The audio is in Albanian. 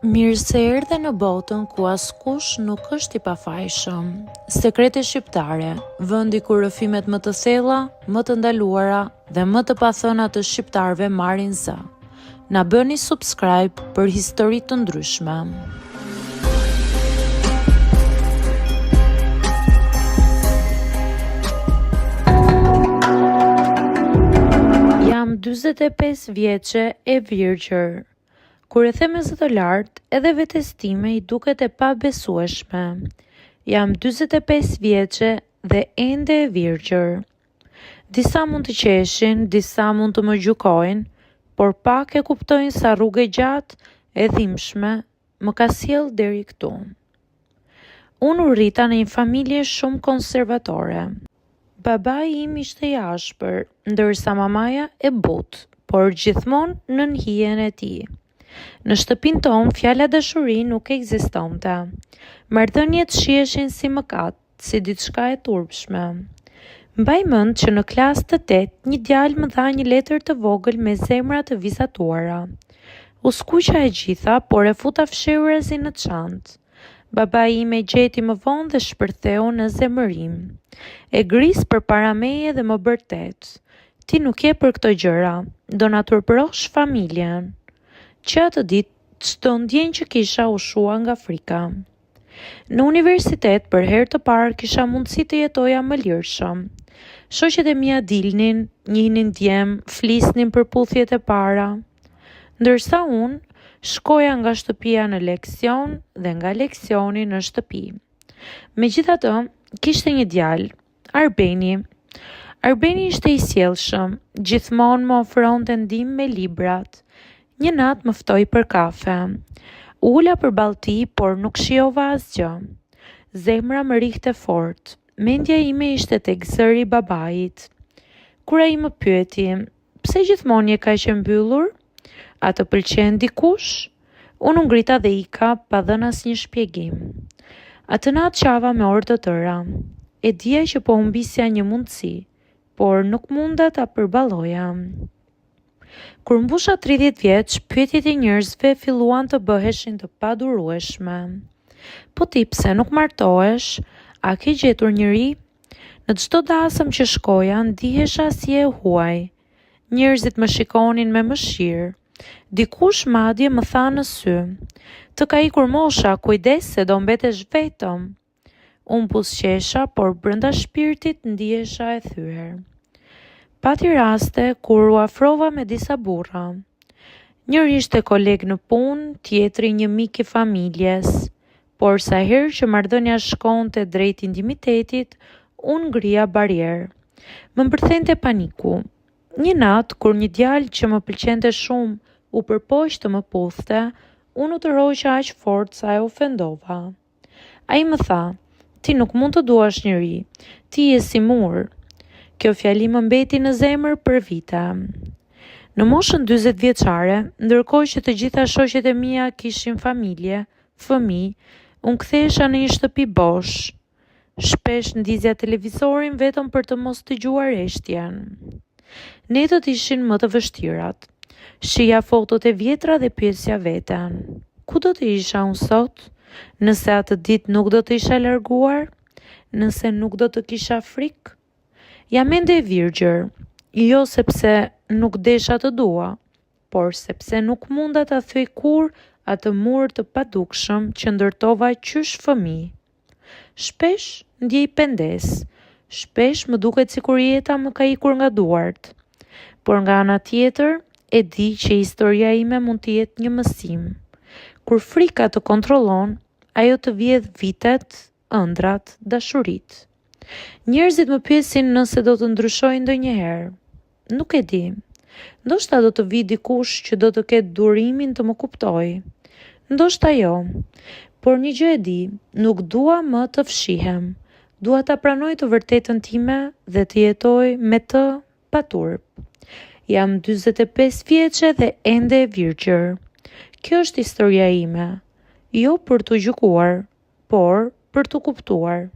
Mirë se erdhe në botën ku askush nuk është i pafajshëm. Sekrete shqiptare, vendi ku rrëfimet më të thella, më të ndaluara dhe më të pathëna të shqiptarëve marrin zë. Na bëni subscribe për histori të ndryshme. Jam 45 vjeçe e virgjër. Kur e them me zë të lartë, edhe vetes time i duket e pabesueshme. Jam 45 vjeçe dhe ende e virgjër. Disa mund të qeshin, disa mund të më gjykojnë, por pak e kuptojnë sa rrugë e gjatë e dhimbshme më ka sjellë deri këtu. Unë u rrita në një familje shumë konservatore. Babai im ishte i ashpër, ndërsa mamaja e butë, por gjithmonë nën hijen e tij. Në shtëpinë tonë fjala dashuri nuk ekzistonte. Marrëdhëniet shiheshin si mëkat, si diçka e turpshme. Mbaj mend që në klasë të 8 një djalë më dha një letër të vogël me zemra të vizatuara. U skuqa e gjitha, por e futa fshehurazi në çantë. Babai im e gjeti më vonë dhe shpërtheu në zemërim. E gris përpara meje dhe më bërtet. Ti nuk je për këto gjëra, do na turpërosh familjen. Që atë ditë çdo ndjenjë që kisha u shua nga frika. Në universitet për herë të parë kisha mundësi të jetoja më lirshëm. Shoqet e mia dilnin, njihnin djem, flisnin për puthjet e para, ndërsa unë shkoja nga shtëpia në leksion dhe nga leksioni në shtëpi. Megjithatë, kishte një djalë, Arbeni. Arbeni ishte i sjellshëm, gjithmonë më ofronte ndihmë me librat. Një natë më ftoi për kafe. Ula përballë tij, por nuk shijova asgjë. Zemra më rikte fort. Mendja ime ishte tek zëri i babait. Kur ai më pyeti, pse gjithmonë je kaq e mbyllur? A të pëlqen dikush? Unë u ngrita dhe ika pa dhënë asnjë shpjegim. Atë natë qava me orë të tëra. E dija që po humbisja një mundësi, por nuk munda ta përballoja. Kur mbusha 30 vjeç, pyetjet e njerëzve filluan të bëheshin të padurueshme. Po ti pse nuk martohesh? A ke gjetur njëri? Në çdo dasëm që shkoja, ndihesha si e huaj. Njerëzit më shikonin me mëshirë. Dikush madje më tha në sy: "Të ka ikur mosha, kujdes se do mbetesh vetëm." Unë buzëqesha, por brenda shpirtit ndihesha e thyer. Pati raste kur u afrova me disa burra. Njëri ishte koleg në punë, tjetri një mik i familjes, por sa herë që marrëdhënia shkonte drejt intimitetit, unë ngrija barierë. Më mbërthente paniku. Një natë, kur një djalë që më pëlqente shumë u përpoq të më puthte, unë u tërhoqa aq fort sa e ofendova. Ai më tha: "Ti nuk mund të duash njëri, ti je si mur." Kjo fjali më mbeti në zemër për vite. Në moshën 40 vjeçare, ndërkohë që të gjitha shoqet e mia kishin familje, fëmijë, unë kthehesha në një shtëpi bosh. Shpesh ndizja televizorin vetëm për të mos dëgjuar reshtjen. Netët ishin më të vështirat. Shija fotot e vjetra dhe pyesja veten: ku do të isha unë sot? Nëse atë ditë nuk do të isha larguar? Nëse nuk do të kisha frikë? Jam ende e virgjër, jo sepse nuk desha të dua, por sepse nuk munda ta thyej kur atë mur të padukshëm që ndërtova qysh fëmijë. Shpesh ndjej pendes, shpesh më duket sikur jeta më ka ikur nga duart, por nga ana tjetër e di që historia ime mund të jetë një mësim. Kur frika të kontrollon, ajo të vjedh vitet, ëndrat, dashuritë. Njerëzit më pyesin nëse do të ndryshoj ndonjëherë. Nuk e di. Ndoshta do të vi dikush që do të ketë durimin të më kuptojë. Ndoshta jo. Por një gjë e di, nuk dua më të fshihem. Dua ta pranoj të vërtetën time dhe të jetoj me të pa turp. Jam 45 vjeçe dhe ende e virgjër. Kjo është historia ime. Jo për të gjykuar, por për të kuptuar.